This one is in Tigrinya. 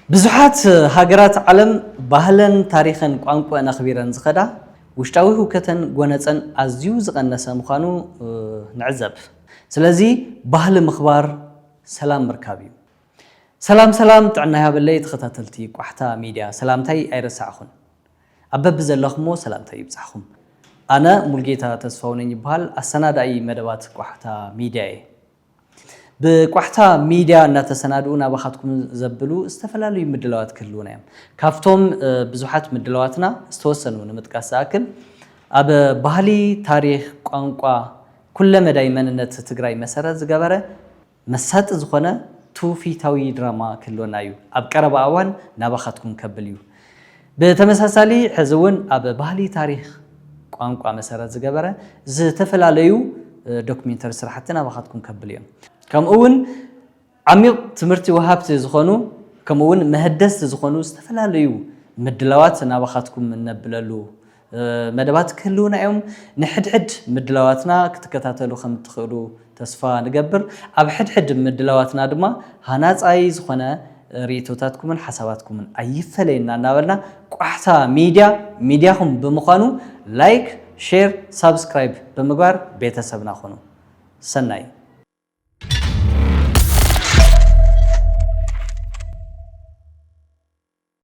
ብዙሓት ሃገራት ዓለም ባህለን ታሪኽን ቋንቋን ኣኽቢረን ዝኸዳ ውሽጣዊ ህውከተን ጎነፀን ኣዝዩ ዝቐነሰ ምዃኑ ንዕዘብ። ስለዚ ባህሊ ምኽባር ሰላም ምርካብ እዩ። ሰላም ጥዕና ያበለይ ተኸታተልቲ ቋሕታ ሚድያ ሰላምታይ ኣይረሳዕኹን። ኣበብ ዘለኹሞ ሰላምታይ ይብጻሕኹም። ኣነ ሙልጌታ ተስፋውነኝ ይበሃል ኣሰናዳኢ መደባት ቋሕታ ሚድያ እየ። ብቋሕታ ሚድያ እናተሰናድኡ ናባኻትኩም ዘብሉ ዝተፈላለዩ ምድላዋት ክህልውና እዮም። ካብቶም ብዙሓት ምድላዋትና ዝተወሰኑ ንምጥቃስ ዝኣክል ኣብ ባህሊ ታሪኽ ቋንቋ ኩለ መዳይ መንነት ትግራይ መሰረት ዝገበረ መሳጢ ዝኾነ ትውፊታዊ ድራማ ክህልወና እዩ። ኣብ ቀረባ እዋን ናባኻትኩም ከብል እዩ። ብተመሳሳሊ ሕዚ እውን ኣብ ባህሊ ታሪኽ ቋንቋ መሰረት ዝገበረ ዝተፈላለዩ ዶክሜንተሪ ስራሕቲ ናባኻትኩም ከብል እዮም። ከምኡውን ዓሚቕ ትምህርቲ ወሃብቲ ዝኾኑ ከምኡውን መህደስቲ ዝኾኑ ዝተፈላለዩ ምድላዋት ናባኻትኩም እነብለሉ መደባት ክህልውና እዮም። ንሕድሕድ ምድላዋትና ክትከታተሉ ከም ትኽእሉ ተስፋ ንገብር። ኣብ ሕድሕድ ምድላዋትና ድማ ሃናፃይ ዝኾነ ርእቶታትኩምን ሓሳባትኩምን ኣይፈለየና እናበልና ቋሕታ ሚድያኹም ብምዃኑ ላይክ፣ ሼር፣ ሳብስክራይብ ብምግባር ቤተሰብና ኾኑ። ሰናይ